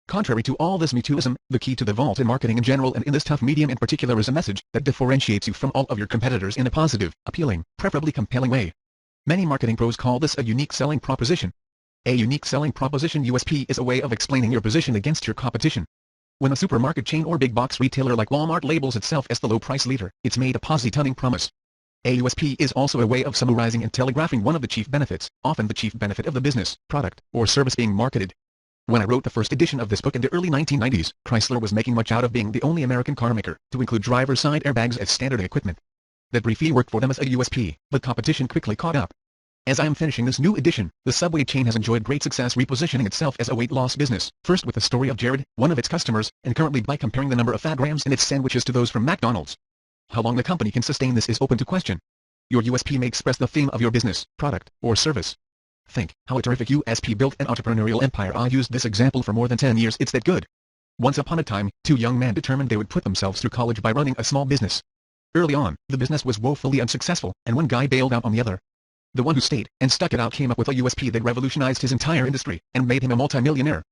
Contrary to all this MeTooism, the key to the vault in marketing in general and in this tough medium in particular is a message that differentiates you from all of your competitors in a positive, appealing, preferably compelling way. Many marketing pros call this a unique selling proposition. A unique selling proposition (USP) is a way of explaining your position against your competition. When a supermarket chain or big box retailer like Walmart labels itself as the low price leader, it's made a positioning promise. A USP is also a way of summarizing and telegraphing one of the chief benefits, often the chief benefit of the business, product, or service being marketed. When I wrote the first edition of this book in the early 1990s, Chrysler was making much out of being the only American carmaker to include driver's side airbags as standard equipment. That briefly worked for them as a USP, but competition quickly caught up. As I am finishing this new edition, the Subway chain has enjoyed great success repositioning itself as a weight loss business, first with the story of Jared, one of its customers, and currently by comparing the number of fat grams in its sandwiches to those from McDonald's. How long the company can sustain this is open to question. Your USP may express the theme of your business, product, or service. Think how a terrific USP built an entrepreneurial empire. I used this example for more than 10 years. It's that good. Once upon a time, two young men determined they would put themselves through college by running a small business. Early on, the business was woefully unsuccessful, and one guy bailed out on the other. The one who stayed and stuck it out came up with a USP that revolutionized his entire industry and made him a multimillionaire.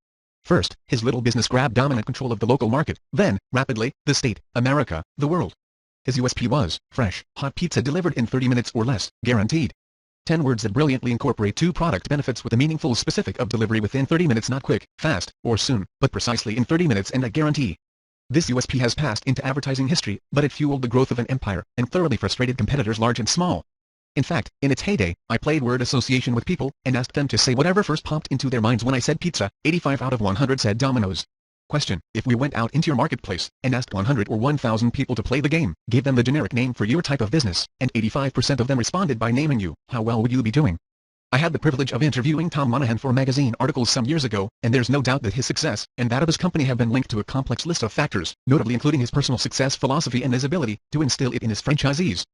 First, his little business grabbed dominant control of the local market, then, rapidly, the state, America, the world. His USP was, fresh, hot pizza delivered in 30 minutes or less, guaranteed. 10 words that brilliantly incorporate two product benefits with the meaningful specific of delivery within 30 minutes, not quick, fast, or soon, but precisely in 30 minutes and a guarantee. This USP has passed into advertising history, but it fueled the growth of an empire and thoroughly frustrated competitors large and small. In fact, in its heyday, I played word association with people and asked them to say whatever first popped into their minds when I said pizza. 85 out of 100 said Domino's. Question: if we went out into your marketplace and asked 100 or 1,000 people to play the game, gave them the generic name for your type of business, and 85% of them responded by naming you, how well would you be doing? I had the privilege of interviewing Tom Monahan for magazine articles some years ago, and there's no doubt that his success and that of his company have been linked to a complex list of factors, notably including his personal success philosophy and his ability to instill it in his franchisees.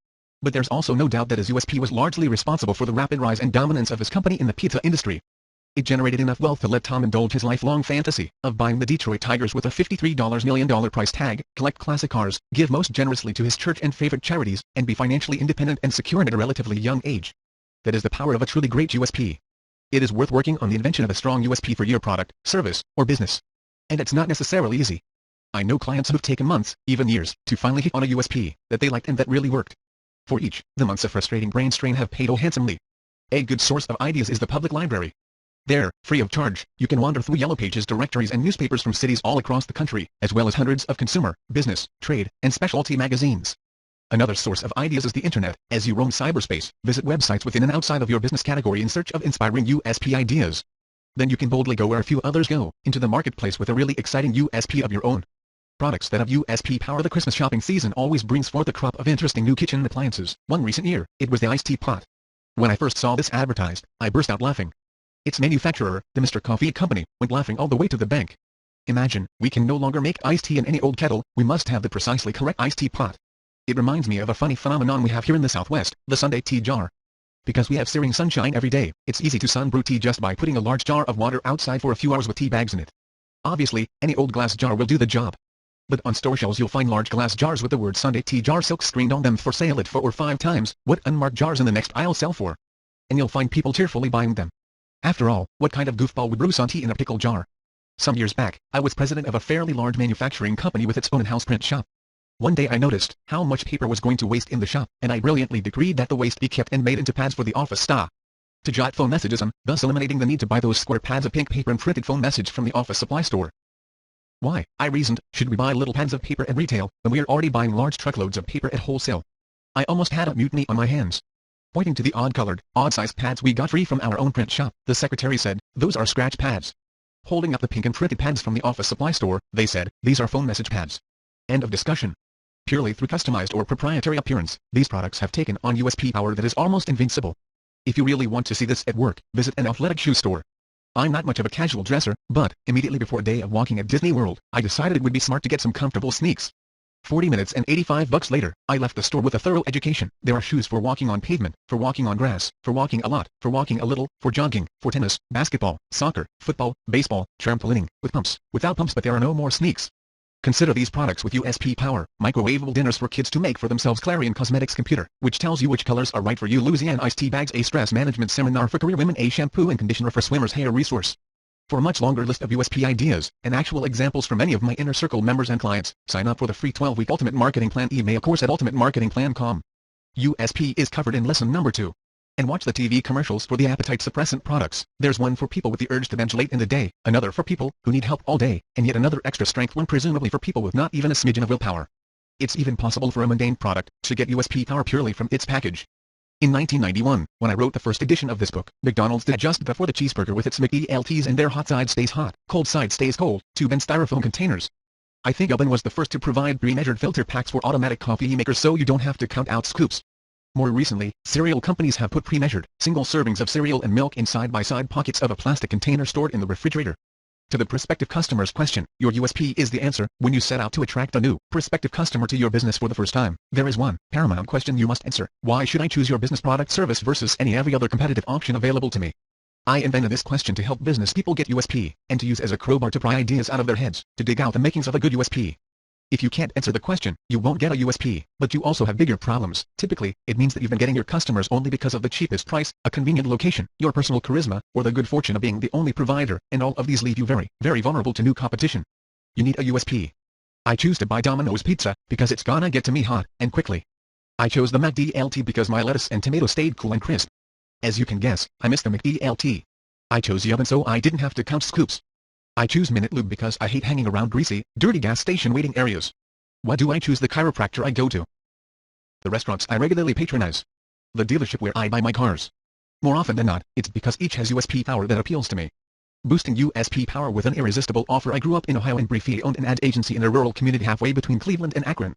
But there's also no doubt that his USP was largely responsible for the rapid rise and dominance of his company in the pizza industry. It generated enough wealth to let Tom indulge his lifelong fantasy of buying the Detroit Tigers with a $53 million price tag, collect classic cars, give most generously to his church and favorite charities, and be financially independent and secure at a relatively young age. That is the power of a truly great USP. It is worth working on the invention of a strong USP for your product, service, or business. And it's not necessarily easy. I know clients who've taken months, even years, to finally hit on a USP that they liked and that really worked. For each, the months of frustrating brain strain have paid handsomely. A good source of ideas is the public library. There, free of charge, you can wander through yellow pages directories and newspapers from cities all across the country, as well as hundreds of consumer, business, trade, and specialty magazines. Another source of ideas is the internet. As you roam cyberspace, visit websites within and outside of your business category in search of inspiring USP ideas. Then you can boldly go where a few others go, into the marketplace with a really exciting USP of your own. Products that have USP power. The Christmas shopping season always brings forth a crop of interesting new kitchen appliances. One recent year, it was the iced tea pot. When I first saw this advertised, I burst out laughing. Its manufacturer, the Mr. Coffee Company, went laughing all the way to the bank. Imagine, we can no longer make iced tea in any old kettle, we must have the precisely correct iced tea pot. It reminds me of a funny phenomenon we have here in the Southwest, the Sunday tea jar. Because we have searing sunshine every day, it's easy to sun brew tea just by putting a large jar of water outside for a few hours with tea bags in it. Obviously, any old glass jar will do the job. But on store shelves you'll find large glass jars with the word Sunday tea jar silk screened on them for sale at 4 or 5 times what unmarked jars in the next aisle sell for. And you'll find people tearfully buying them. After all, what kind of goofball would brew sun tea in a pickle jar? Some years back, I was president of a fairly large manufacturing company with its own in-house print shop. One day I noticed how much paper was going to waste in the shop, and I brilliantly decreed that the waste be kept and made into pads for the office staff to jot phone messages on, thus eliminating the need to buy those square pads of pink paper and printed phone message from the office supply store. Why, I reasoned, should we buy little pads of paper at retail, when we are already buying large truckloads of paper at wholesale? I almost had a mutiny on my hands. Pointing to the odd-colored, odd-sized pads we got free from our own print shop, the secretary said, those are scratch pads. Holding up the pink and printed pads from the office supply store, they said, these are phone message pads. End of discussion. Purely through customized or proprietary appearance, these products have taken on USP power that is almost invincible. If you really want to see this at work, visit an athletic shoe store. I'm not much of a casual dresser, but, immediately before a day of walking at Disney World, I decided it would be smart to get some comfortable sneaks. 40 minutes and $85 later, I left the store with a thorough education. There are shoes for walking on pavement, for walking on grass, for walking a lot, for walking a little, for jogging, for tennis, basketball, soccer, football, baseball, trampolining, with pumps, without pumps, but there are no more sneaks. Consider these products with USP power: microwavable dinners for kids to make for themselves, Clarion Cosmetics computer, which tells you which colors are right for you, Louisiana iced tea bags, a stress management seminar for career women, a shampoo and conditioner for swimmers, hair resource. For a much longer list of USP ideas, and actual examples from many of my inner circle members and clients, sign up for the free 12-week Ultimate Marketing Plan email course at ultimatemarketingplan.com. USP is covered in lesson number 2. And watch the TV commercials for the appetite suppressant products. There's one for people with the urge to binge late in the day, another for people who need help all day, and yet another extra strength one presumably for people with not even a smidgen of willpower. It's even possible for a mundane product to get USP power purely from its package. In 1991, when I wrote the first edition of this book, McDonald's did just before the cheeseburger with its McDLTs and their hot side stays hot, cold side stays cold, tube and styrofoam containers. I think Oven was the first to provide pre-measured filter packs for automatic coffee makers so you don't have to count out scoops. More recently, cereal companies have put pre-measured, single servings of cereal and milk in side-by-side pockets of a plastic container stored in the refrigerator. To the prospective customer's question, your USP is the answer. When you set out to attract a new, prospective customer to your business for the first time, there is one paramount question you must answer. Why should I choose your business product service versus every other competitive option available to me? I invented this question to help business people get USP, and to use as a crowbar to pry ideas out of their heads, to dig out the makings of a good USP. If you can't answer the question, you won't get a USP, but you also have bigger problems. Typically, it means that you've been getting your customers only because of the cheapest price, a convenient location, your personal charisma, or the good fortune of being the only provider, and all of these leave you very, very vulnerable to new competition. You need a USP. I choose to buy Domino's Pizza, because it's gonna get to me hot, and quickly. I chose the McDLT because my lettuce and tomato stayed cool and crisp. As you can guess, I missed the McDLT. I chose the oven so I didn't have to count scoops. I choose Minute Lube because I hate hanging around greasy, dirty gas station waiting areas. Why do I choose the chiropractor I go to? The restaurants I regularly patronize. The dealership where I buy my cars. More often than not, it's because each has USP power that appeals to me. Boosting USP power with an irresistible offer. I grew up in Ohio and briefly owned an ad agency in a rural community halfway between Cleveland and Akron.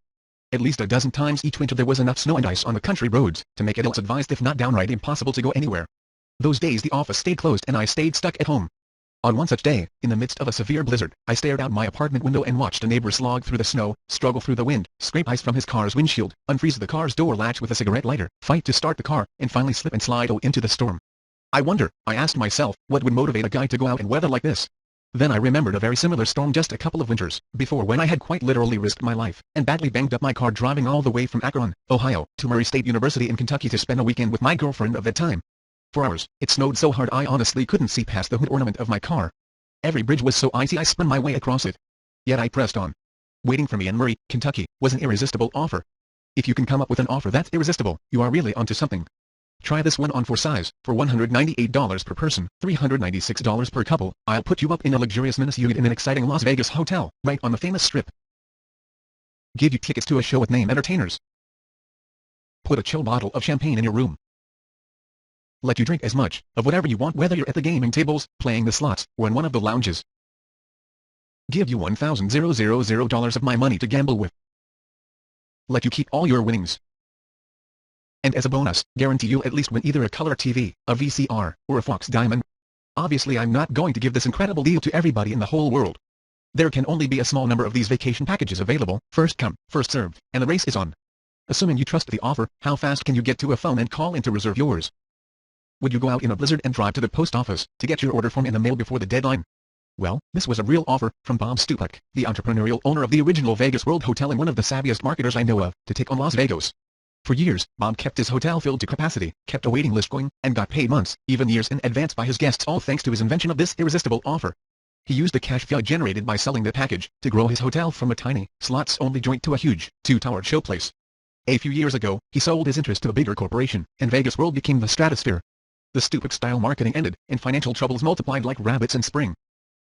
At least a dozen times each winter there was enough snow and ice on the country roads to make it ill-advised if not downright impossible to go anywhere. Those days the office stayed closed and I stayed stuck at home. On one such day, in the midst of a severe blizzard, I stared out my apartment window and watched a neighbor slog through the snow, struggle through the wind, scrape ice from his car's windshield, unfreeze the car's door latch with a cigarette lighter, fight to start the car, and finally slip and slide into the storm. I wonder, I asked myself, what would motivate a guy to go out in weather like this? Then I remembered a very similar storm just a couple of winters before when I had quite literally risked my life and badly banged up my car driving all the way from Akron, Ohio, to Murray State University in Kentucky to spend a weekend with my girlfriend of that time. For hours, it snowed so hard I honestly couldn't see past the hood ornament of my car. Every bridge was so icy I spun my way across it. Yet I pressed on. Waiting for me in Murray, Kentucky, was an irresistible offer. If you can come up with an offer that's irresistible, you are really onto something. Try this one on for size. For $198 per person, $396 per couple, I'll put you up in a luxurious mini-suite in an exciting Las Vegas hotel, right on the famous Strip. Give you tickets to a show with name entertainers. Put a chill bottle of champagne in your room. Let you drink as much of whatever you want whether you're at the gaming tables, playing the slots, or in one of the lounges. Give you $1,000 of my money to gamble with. Let you keep all your winnings. And as a bonus, guarantee you'll at least win either a color TV, a VCR, or a Fox Diamond. Obviously I'm not going to give this incredible deal to everybody in the whole world. There can only be a small number of these vacation packages available, first come, first served, and the race is on. Assuming you trust the offer, how fast can you get to a phone and call in to reserve yours? Would you go out in a blizzard and drive to the post office to get your order form in the mail before the deadline? Well, this was a real offer from Bob Stupak, the entrepreneurial owner of the original Vegas World Hotel and one of the savviest marketers I know of, to take on Las Vegas. For years, Bob kept his hotel filled to capacity, kept a waiting list going, and got paid months, even years in advance by his guests, all thanks to his invention of this irresistible offer. He used the cash flow generated by selling the package to grow his hotel from a tiny, slots-only joint to a huge, two-towered showplace. A few years ago, he sold his interest to a bigger corporation, and Vegas World became the Stratosphere. The Stupak-style marketing ended, and financial troubles multiplied like rabbits in spring.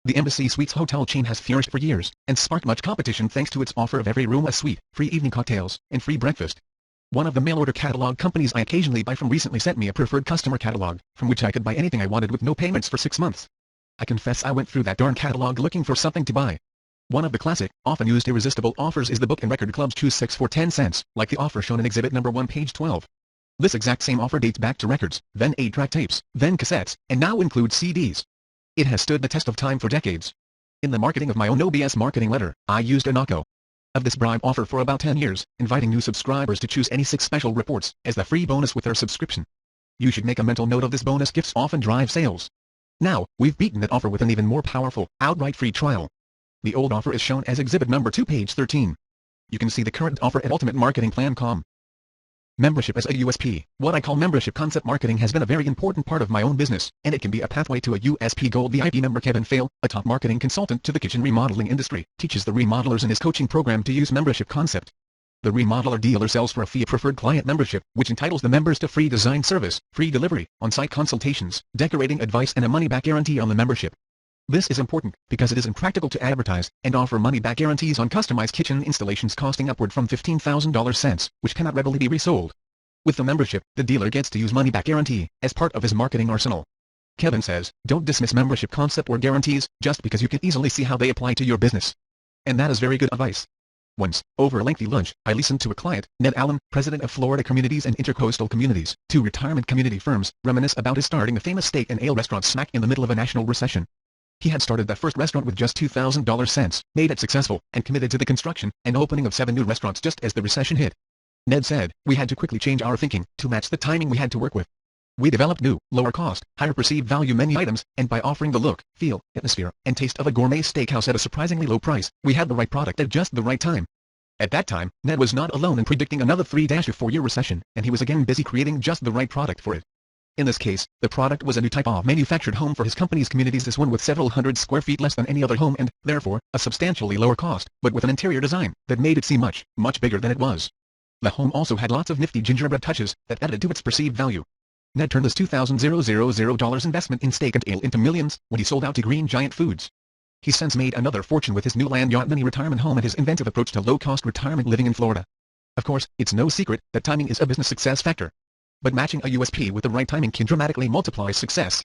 The Embassy Suites hotel chain has flourished for years, and sparked much competition thanks to its offer of every room a suite, free evening cocktails, and free breakfast. One of the mail-order catalog companies I occasionally buy from recently sent me a preferred customer catalog, from which I could buy anything I wanted with no payments for 6 months. I confess I went through that darn catalog looking for something to buy. One of the classic, often used irresistible offers is the book and record club's choose 6 for 10 cents, like the offer shown in exhibit number 1 page 12. This exact same offer dates back to records, then 8-track tapes, then cassettes, and now includes CDs. It has stood the test of time for decades. In the marketing of my own OBS marketing letter, I used a knockout of this bribe offer for about 10 years, inviting new subscribers to choose any 6 special reports as the free bonus with their subscription. You should make a mental note of this bonus. Gifts often drive sales. Now, we've beaten that offer with an even more powerful, outright free trial. The old offer is shown as exhibit number 2 page 13. You can see the current offer at ultimatemarketingplan.com. Membership as a USP. What I call membership concept marketing has been a very important part of my own business, and it can be a pathway to a USP Gold VIP member. Kevin Fale, a top marketing consultant to the kitchen remodeling industry, teaches the remodelers in his coaching program to use membership concept. The remodeler dealer sells for a fee a preferred client membership, which entitles the members to free design service, free delivery, on-site consultations, decorating advice and a money-back guarantee on the membership. This is important, because it is impractical to advertise and offer money-back guarantees on customized kitchen installations costing upward from $15,000, which cannot readily be resold. With the membership, the dealer gets to use money-back guarantee as part of his marketing arsenal. Kevin says, don't dismiss membership concept or guarantees, just because you can easily see how they apply to your business. And that is very good advice. Once, over a lengthy lunch, I listened to a client, Ned Allen, president of Florida Communities and Intercoastal Communities, two retirement community firms, reminisce about his starting a famous steak and ale restaurant smack in the middle of a national recession. He had started that first restaurant with just $2,000, made it successful, and committed to the construction and opening of 7 new restaurants just as the recession hit. Ned said, we had to quickly change our thinking to match the timing we had to work with. We developed new, lower-cost, higher perceived value menu items, and by offering the look, feel, atmosphere, and taste of a gourmet steakhouse at a surprisingly low price, we had the right product at just the right time. At that time, Ned was not alone in predicting another 3-4-year recession, and he was again busy creating just the right product for it. In this case, the product was a new type of manufactured home for his company's communities, this one with several hundred square feet less than any other home and, therefore, a substantially lower cost, but with an interior design that made it seem much, much bigger than it was. The home also had lots of nifty gingerbread touches that added to its perceived value. Ned turned his $2,000 investment in steak and ale into millions when he sold out to Green Giant Foods. He's since made another fortune with his new land yacht mini retirement home and his inventive approach to low-cost retirement living in Florida. Of course, it's no secret that timing is a business success factor. But matching a USP with the right timing can dramatically multiply success.